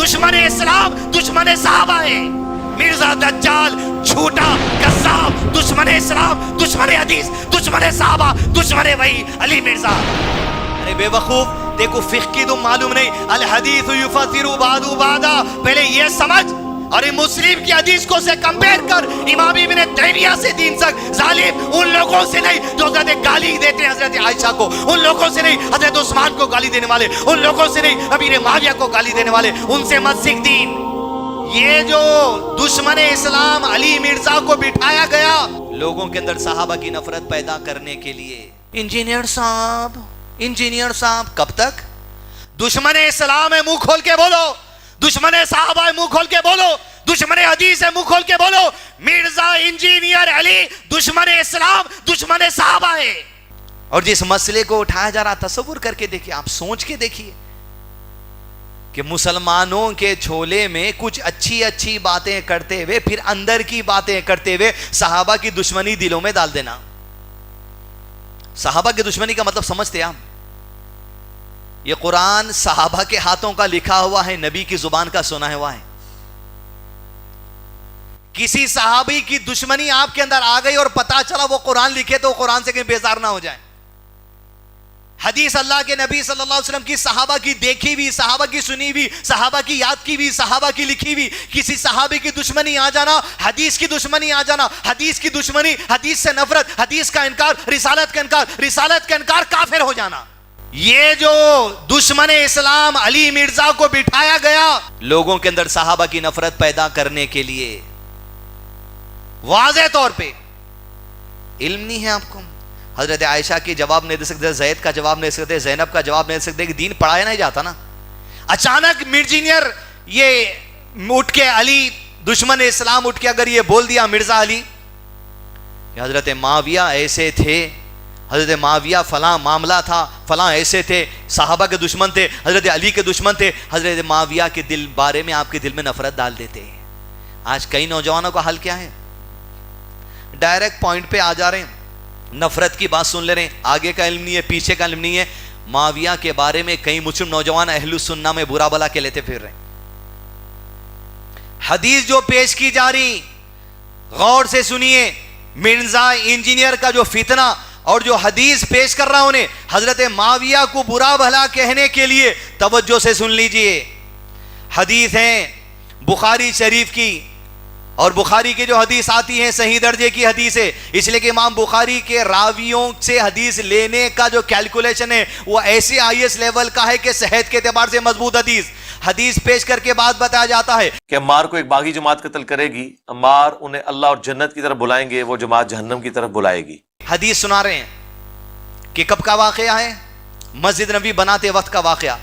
دشمن اسلام دشمن صحابہ ہے. مرزا دجال جھوٹا قذاب دشمن اسلام دشمن حدیث دشمن صحابہ دشمن وحی علی مرزا. ارے بے وقوف, دیکھو فقہ کی تو معلوم نہیں. الحدیث یفسر بعض بعضا, پہلے یہ سمجھ. اور مسلم کی حدیث کو سے کمپیر کر. امام ابن تیمیہ سے دین تک ظالم ان لوگوں سے نہیں جو حضرت گالی دیتے ہیں حضرت عائشہ کو, ان لوگوں سے نہیں حضرت عثمان کو گالی دینے والے, ان لوگوں سے نہیں امیر معاویہ کو گالی دینے والے, ان سے مت سیکھ دین. یہ جو دشمن اسلام علی مرزا کو بٹھایا گیا لوگوں کے اندر صحابہ کی نفرت پیدا کرنے کے لیے. انجینئر صاحب کب تک؟ دشمن اسلام ہے منہ کھول کے بولو, دشمن صحابہ ہے منہ کھول کے بولو, دشمن حدیث ہے منہ کھول کے بولو. مرزا انجینئر علی دشمن اسلام دشمن صحابہ ہے. اور جس مسئلے کو اٹھایا جا رہا تصور کر کے دیکھیے, آپ سوچ کے دیکھیے کہ مسلمانوں کے چھولے میں کچھ اچھی باتیں کرتے ہوئے پھر اندر کی باتیں کرتے ہوئے صحابہ کی دشمنی دلوں میں ڈال دینا. صحابہ کی دشمنی کا مطلب سمجھتے آپ؟ یہ قرآن صحابہ کے ہاتھوں کا لکھا ہوا ہے, نبی کی زبان کا سنا ہوا ہے. کسی صحابی کی دشمنی آپ کے اندر آ گئی اور پتا چلا وہ قرآن لکھے تو قرآن سے کہیں بیزار نہ ہو جائے. حدیث اللہ کے نبی صلی اللہ علیہ وسلم کی صحابہ کی دیکھی ہوئی, صحابہ کی سنی ہوئی, صحابہ کی یاد کی ہوئی, صحابہ کی لکھی ہوئی, کسی صحابی کی دشمنی آ جانا, حدیث کی دشمنی آ جانا, حدیث کی دشمنی, حدیث سے نفرت, حدیث کا انکار, رسالت کا انکار, رسالت کا انکار, کافر ہو جانا. یہ جو دشمن اسلام علی مرزا کو بٹھایا گیا لوگوں کے اندر صحابہ کی نفرت پیدا کرنے کے لیے, واضح طور پہ. علم نہیں ہے آپ کو, حضرت عائشہ کی جواب نہیں دے سکتے, زید کا جواب نہیں دے سکتے, زینب کا جواب نہیں دے سکتے, کہ دین پڑھایا نہیں جاتا نا. اچانک انجینئر یہ اٹھ کے علی دشمن اسلام اٹھ کے اگر یہ بول دیا مرزا علی کہ حضرت معاویہ ایسے تھے, حضرت معاویہ فلاں معاملہ تھا, فلاں ایسے تھے, صحابہ کے دشمن تھے, حضرت علی کے دشمن تھے, حضرت معاویہ کے دل بارے میں آپ کے دل میں نفرت ڈال دیتے ہیں. آج کئی نوجوانوں کا حل کیا ہے؟ ڈائریکٹ پوائنٹ پہ آ جا رہے ہیں, نفرت کی بات سن لے رہے ہیں, آگے کا علم نہیں ہے, پیچھے کا علم نہیں ہے. معاویہ کے بارے میں کئی مسلم نوجوان اہل السنہ میں برا بلا کے لیتے پھر رہے ہیں. حدیث جو پیش کی جا رہی غور سے سنیے. مرزا انجینئر کا جو فتنہ اور جو حدیث پیش کر رہا انہیں حضرت معاویہ کو برا بھلا کہنے کے لیے توجہ سے سن لیجئے. حدیث ہیں بخاری شریف کی, اور بخاری کی جو حدیث آتی ہے صحیح درجے کی حدیث ہے, اس لیے کہ امام بخاری کے راویوں سے حدیث لینے کا جو کیلکولیشن ہے وہ ایسے IS لیول کا ہے کہ صحت کے اعتبار سے مضبوط حدیث پیش کر کے بعد بتایا جاتا ہے کہ عمار کو ایک باغی جماعت قتل کرے گی, عمار انہیں اللہ اور جنت کی طرف بلائیں گے, وہ جماعت جہنم کی طرف بلائے گی. حدیث سنا رہے ہیں کہ کب کا واقعہ ہے؟ مسجد نبی بناتے وقت کا واقعہ.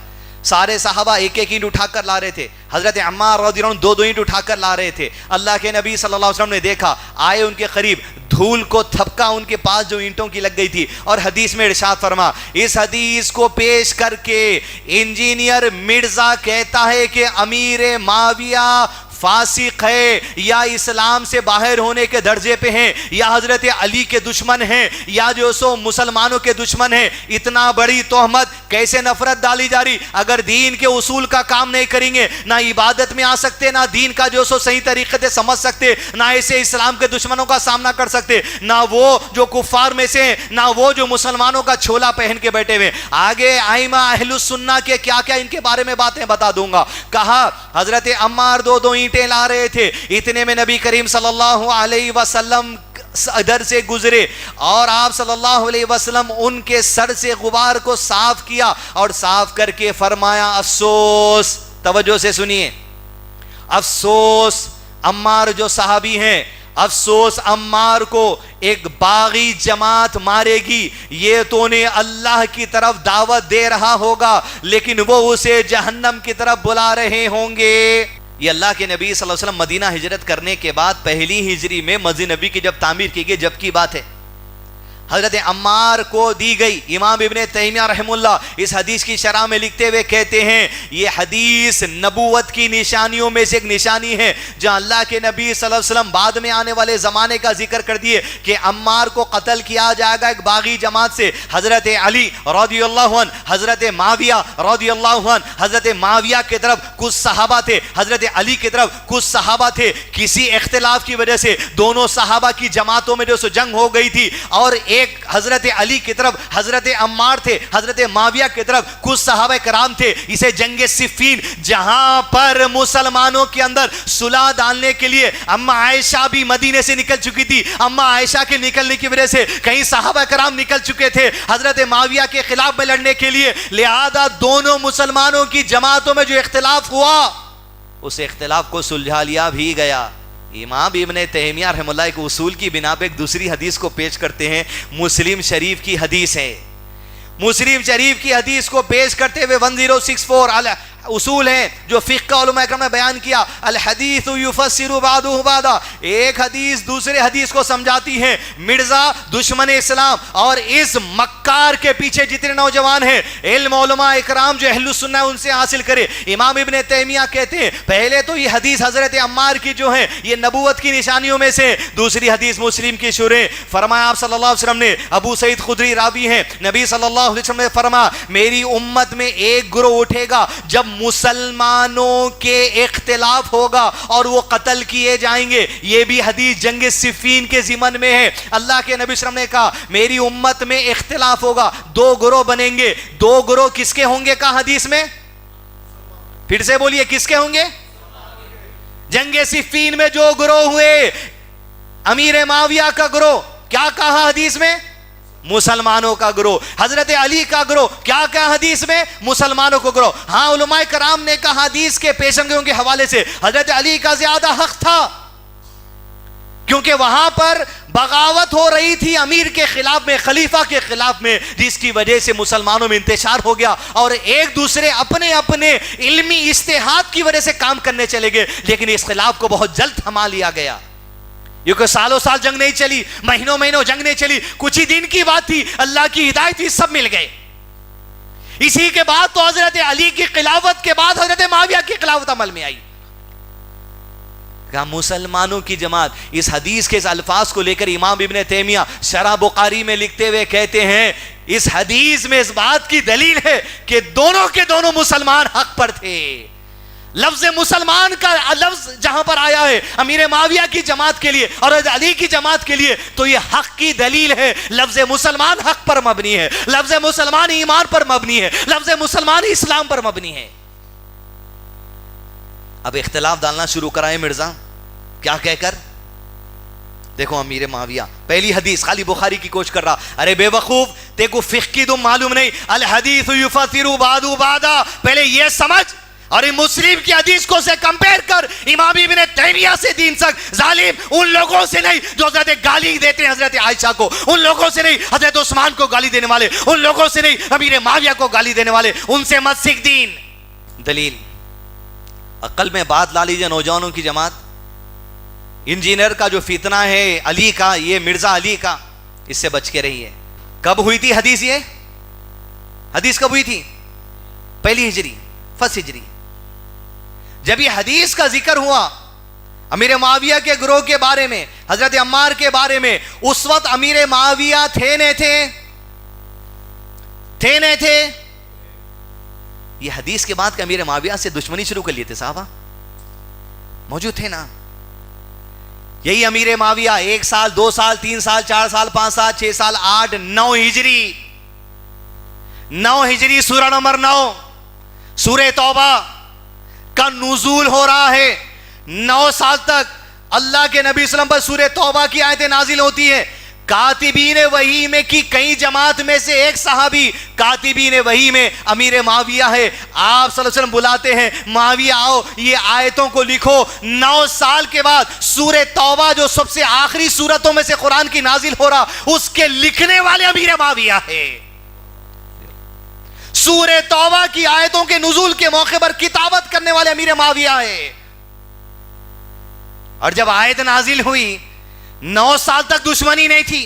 سارے صحابہ ایک ایک اینٹ اٹھا کر لا رہے تھے, حضرت عمار رضی اللہ عنہ دو اینٹ اٹھا کر لا رہے تھے. اللہ کے نبی صلی اللہ علیہ وسلم نے دیکھا, آئے ان کے قریب, دھول کو تھپکا ان کے پاس جو اینٹوں کی لگ گئی تھی, اور حدیث میں ارشاد فرما. اس حدیث کو پیش کر کے انجینئر مرزا کہتا ہے کہ امیر معاویہ فاسق ہے, یا اسلام سے باہر ہونے کے درجے پہ ہیں, یا حضرت علی کے دشمن ہیں, یا جو سو مسلمانوں کے دشمن ہیں. اتنا بڑی تہمت کیسے نفرت ڈالی جا رہی؟ اگر دین کے اصول کا کام نہیں کریں گے, نہ عبادت میں آ سکتے, نہ دین کا جو سو صحیح طریقے سے سمجھ سکتے, نہ ایسے اسلام کے دشمنوں کا سامنا کر سکتے, نہ وہ جو کفار میں سے ہیں, نہ وہ جو مسلمانوں کا چھولا پہن کے بیٹھے ہوئے. آگے ائمہ اہل السنہ کے کیا کیا ان کے بارے میں باتیں بتا دوں گا. کہا حضرت عمار دو اینٹیں لا رہے تھے, اتنے میں نبی کریم صلی اللہ علیہ وسلم ادھر سے گزرے, اور آپ صلی اللہ علیہ وسلم ان کے سر سے غبار کو صاف کیا, اور صاف کر کے فرمایا افسوس, توجہ سے سنیے, افسوس عمار جو صحابی ہیں, افسوس عمار کو ایک باغی جماعت مارے گی. یہ تو انہیں اللہ کی طرف دعوت دے رہا ہوگا, لیکن وہ اسے جہنم کی طرف بلا رہے ہوں گے. یہ اللہ کے نبی صلی اللہ علیہ وسلم مدینہ ہجرت کرنے کے بعد پہلی ہجری میں مسجد نبی کی جب تعمیر کی گئی جب کی بات ہے. حضرت عمار کو دی گئی. امام ابن تیمیہ رحمہ اللہ اس حدیث کی شرح میں لکھتے ہوئے کہتے ہیں یہ حدیث نبوت کی نشانیوں میں سے ایک نشانی ہے, جہاں اللہ کے نبی صلی اللہ علیہ وسلم بعد میں آنے والے زمانے کا ذکر کر دیے کہ عمار کو قتل کیا جائے گا ایک باغی جماعت سے. حضرت علی رضی اللہ عنہ, حضرت معاویہ رضی اللہ عنہ, حضرت معاویہ کی طرف کچھ صحابہ تھے, حضرت علی کی طرف کچھ صحابہ تھے. کسی اختلاف کی وجہ سے دونوں صحابہ کی جماعتوں میں جو سو جنگ ہو گئی تھی, اور ایک حضرت علی کی طرف حضرت عمار تھے, حضرت معاویہ کی طرف کچھ صحابہ کرام تھے. اسے جنگ صفین, جہاں پر مسلمانوں کے اندر صلح ڈالنے کے لیے اما عائشہ بھی مدینے سے نکل چکی تھی. اما عائشہ کے نکلنے کی وجہ سے کئی صحابہ کرام نکل چکے تھے حضرت معاویہ کے خلاف میں لڑنے کے لیے. لہذا دونوں مسلمانوں کی جماعتوں میں جو اختلاف ہوا اس اختلاف کو سلجھا لیا بھی گیا. امام ابن تیمیہ رحمہ اللہ ایک اصول کی بنا پہ ایک دوسری حدیث کو پیش کرتے ہیں. مسلم شریف کی حدیث ہے, مسلم شریف کی حدیث کو پیش کرتے ہوئے 1064 اصول ہیں جو فقہ علماء اکرام نے بیان کیا. الحدیث یفسر بعضہ بعضا, ایک حدیث دوسرے حدیث کو سمجھاتی ہے. مرزا دشمن اسلام اور اس مکار کے پیچھے جتنے نوجوان ہیں علم علماء اکرام جو اہل السنہ ان سے حاصل کرے. امام ابن تیمیہ کہتے ہیں پہلے تو یہ حدیث حضرت عمار کی جو ہے یہ نبوت کی نشانیوں میں سے, دوسری حدیث مسلم کی شرح. فرمایا آپ صلی اللہ علیہ وسلم نے, ابو سعید خدری راوی ہیں, نبی صلی اللہ علیہ وسلم نے فرمایا میری امت میں ایک گروہ اٹھے گا جب مسلمانوں کے اختلاف ہوگا اور وہ قتل کیے جائیں گے. یہ بھی حدیث جنگ صفین کے ضمن میں ہے. اللہ کے نبی صلی اللہ علیہ وسلم نے کہا میری امت میں اختلاف ہوگا, دو گروہ بنیں گے. دو گروہ کس کے ہوں گے کہا حدیث میں, پھر سے بولیے کس کے ہوں گے. جنگ صفین میں جو گروہ ہوئے امیر معاویہ کا گروہ, کیا کہا حدیث میں, مسلمانوں کا گروہ. حضرت علی کا گروہ, کیا کہا حدیث میں, مسلمانوں کو گروہ. ہاں علماء کرام نے کہا حدیث کے پیشنگوں کے حوالے سے حضرت علی کا زیادہ حق تھا, کیونکہ وہاں پر بغاوت ہو رہی تھی امیر کے خلاف میں, خلیفہ کے خلاف میں, جس کی وجہ سے مسلمانوں میں انتشار ہو گیا اور ایک دوسرے اپنے اپنے علمی اجتہاد کی وجہ سے کام کرنے چلے گئے. لیکن اس خلاف کو بہت جلد تھما لیا گیا. یہ کوئی سالوں سال جنگ نہیں چلی, مہینوں مہینوں جنگ نہیں چلی, کچھ ہی دن کی بات تھی, اللہ کی ہدایت تھی, سب مل گئے. اسی کے بعد تو حضرت علی کی خلافت کے بعد حضرت معاویہ کی خلافت عمل میں آئی. کہا مسلمانوں کی جماعت. اس حدیث کے اس الفاظ کو لے کر امام ابن تیمیہ شرح بخاری میں لکھتے ہوئے کہتے ہیں اس حدیث میں اس بات کی دلیل ہے کہ دونوں کے دونوں مسلمان حق پر تھے. لفظ مسلمان کا لفظ جہاں پر آیا ہے امیر معاویہ کی جماعت کے لیے اور علی کی جماعت کے لیے, تو یہ حق کی دلیل ہے. لفظ مسلمان حق پر مبنی ہے, لفظ مسلمان ایمان پر مبنی ہے, لفظ مسلمان اسلام پر مبنی ہے. اب اختلاف ڈالنا شروع کرائے مرزا, کیا کہہ کر, دیکھو امیر معاویہ پہلی حدیث خالی بخاری کی کوشش کر رہا. ارے بے وقوف, دیکھو فقہ کی تم معلوم نہیں. الحدیث یفسر بعضہ بعضا, پہلے یہ سمجھ اور مسلم کی حدیث کو سے کمپیر کر. امام ابن تیمیہ سے دین تک ظالم ان لوگوں سے نہیں جو حضرت گالی دیتے ہیں حضرت عائشہ کو, ان لوگوں سے نہیں حضرت عثمان کو گالی دینے والے, ان لوگوں سے نہیں امیر معاویہ کو گالی دینے والے, ان سے مت سیکھ دین. دلیل عقل میں بات لا لیجیے. نوجوانوں کی جماعت, انجینئر کا جو فتنہ ہے علی کا, یہ مرزا علی کا, اس سے بچ کے رہیے. کب ہوئی تھی حدیث, یہ حدیث کب ہوئی تھی, پہلی ہجری, فرسٹ ہجری. جب یہ حدیث کا ذکر ہوا امیر معاویہ کے گروہ کے بارے میں, حضرت عمار کے بارے میں, اس وقت امیر معاویہ تھے نہیں تھے, تھے نہیں تھے. یہ حدیث کے بعد کہ امیر معاویہ سے دشمنی شروع کر لیے تھے صحابہ, موجود تھے نا. یہی امیر معاویہ 1 سال 2 سال 3 سال 4 سال 5 سال 6 سال 8 9 ہجری, 9 ہجری سورہ نمبر 9 سورہ توبہ کا نزول ہو رہا ہے. 9 سال تک اللہ کے نبی صلی اللہ علیہ وسلم پر سورہ توبہ کی آیتیں نازل ہوتی ہیں. کاتبین وحی میں کی کئی جماعت میں سے ایک صحابی کاتبین وحی میں امیر معاویہ ہے. آپ صلی اللہ علیہ وسلم بلاتے ہیں, معاویہ آؤ یہ آیتوں کو لکھو. 9 سال کے بعد سورہ توبہ جو سب سے آخری سورتوں میں سے قرآن کی نازل ہو رہا, اس کے لکھنے والے امیر معاویہ ہے. سورہ توبہ کی آیتوں کے نزول کے موقع پر کتابت کرنے والے امیر معاویہ ہے. اور جب آیت نازل ہوئی 9 سال تک دشمنی نہیں تھی,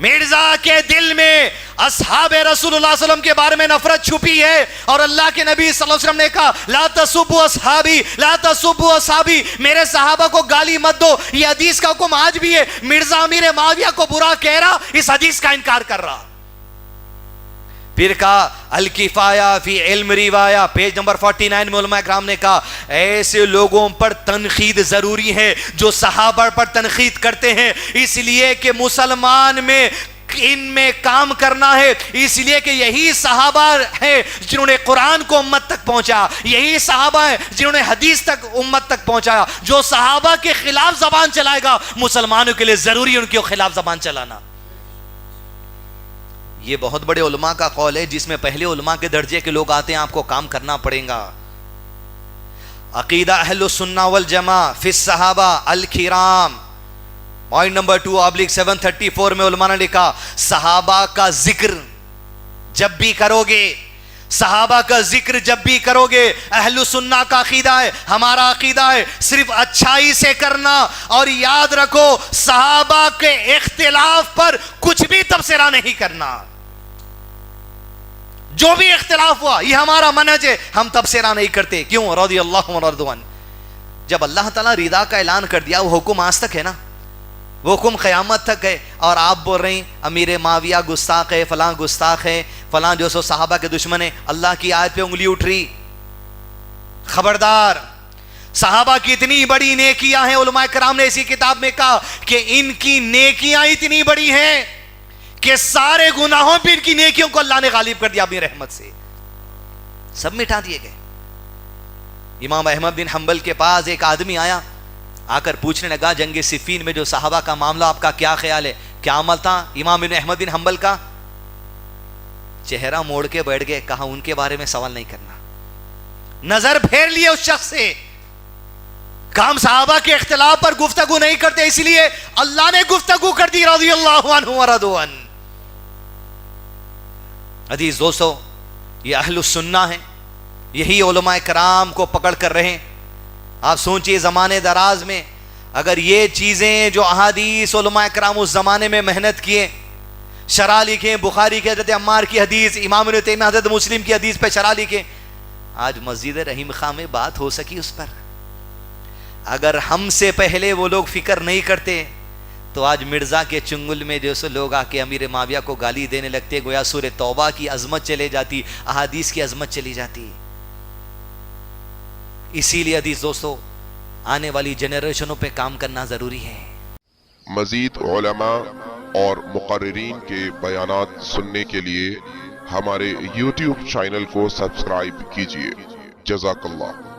مرزا کے دل میں اصحاب رسول اللہ صلی اللہ علیہ وسلم کے بارے میں نفرت چھپی ہے، اور اللہ کے نبی صلی اللہ علیہ وسلم نے کہا لا تسبوا اصحابی لا تسبوا اصحابی، میرے صحابہ کو گالی مت دو۔ یہ حدیث کا حکم آج بھی ہے۔ مرزا امیر معاویہ کو برا کہہ رہا، اس حدیث کا انکار کر رہا۔ پھر کہا الکفایہ فی علم روایہ، پیج نمبر 49 میں علماء کرام نے کہا ایسے لوگوں پر تنقید ضروری ہے جو صحابہ پر تنقید کرتے ہیں، اس لیے کہ مسلمان میں ان میں کام کرنا ہے، اس لیے کہ یہی صحابہ ہیں جنہوں نے قرآن کو امت تک پہنچا، یہی صحابہ ہیں جنہوں نے حدیث تک امت تک پہنچایا۔ جو صحابہ کے خلاف زبان چلائے گا مسلمانوں کے لیے ضروری ہے ان کے خلاف زبان چلانا۔ یہ بہت بڑے علماء کا قول ہے جس میں پہلے علماء کے درجے کے لوگ آتے ہیں، آپ کو کام کرنا پڑے گا۔ عقیدہ اہل السنہ والجماعہ فی الصحابہ الکرام، پوائنٹ نمبر 2/734 میں علماء نے لکھا صحابہ کا ذکر جب بھی کرو گے، صحابہ کا ذکر جب بھی کرو گے، اہل السنہ کا عقیدہ ہے، ہمارا عقیدہ ہے صرف اچھائی سے کرنا، اور یاد رکھو صحابہ کے اختلاف پر کچھ بھی تبصرہ نہیں کرنا۔ جو بھی اختلاف ہوا یہ ہمارا منہج ہے، ہم تبصرہ نہیں کرتے۔ کیوں؟ رضی اللہ عنہ رضوان۔ جب اللہ تعالیٰ رضا کا اعلان کر دیا وہ حکم آج تک ہے نا، وہ حکم قیامت تک ہے، اور آپ بول رہے ہیں امیر معاویہ گستاخ ہے، فلاں گستاخ ہے، فلاں جو سو صحابہ کے دشمن ہے۔ اللہ کی آیت پہ انگلی اٹھ رہی، خبردار۔ صحابہ کی اتنی بڑی نیکیاں ہیں، علماء کرام نے اسی کتاب میں کہا کہ ان کی نیکیاں اتنی بڑی ہیں کہ سارے گناہوں پہ ان کی نیکیوں کو اللہ نے غالب کر دیا اپنی رحمت سے، سب مٹا دیے گئے۔ امام احمد بن حنبل کے پاس ایک آدمی آیا، آ کر پوچھنے لگا جنگ صفین میں جو صحابہ کا معاملہ آپ کا کیا خیال ہے، کیا عمل تھا؟ امام بن احمد بن حنبل کا چہرہ موڑ کے بیٹھ گئے، کہا ان کے بارے میں سوال نہیں کرنا۔ نظر پھیر لیے اس شخص سے، کہا ہم صحابہ کے اختلاف پر گفتگو نہیں کرتے، اس لیے اللہ نے گفتگو کر دی رضی اللہ عنہ ورضوا عنہ۔ عزیز دوستو، یہ اہل السنہ ہیں، یہی علماء کرام کو پکڑ کر رہے ہیں۔ آپ سوچئے زمانے دراز میں اگر یہ چیزیں جو احادیث علماء کرام اس زمانے میں محنت کیے، شرح لکھیں، بخاری کی حضرت عمار کی حدیث، امام ابن تیمیہ حضرت مسلم کی حدیث پہ شرح لکھیں، آج مسجد رحیم خان میں بات ہو سکی اس پر؟ اگر ہم سے پہلے وہ لوگ فکر نہیں کرتے تو آج مرزا کے چنگل میں جو سو لوگ آ کے امیر معاویہ کو گالی دینے لگتے، گویا سورہ توبہ کی عظمت چلے جاتی، احادیث کی عظمت چلی جاتی۔ اسی لیے عزیز دوستو آنے والی جنریشنوں پہ کام کرنا ضروری ہے۔ مزید علماء اور مقررین کے بیانات سننے کے لیے ہمارے YouTube چینل کو سبسکرائب کیجیے۔ جزاک اللہ۔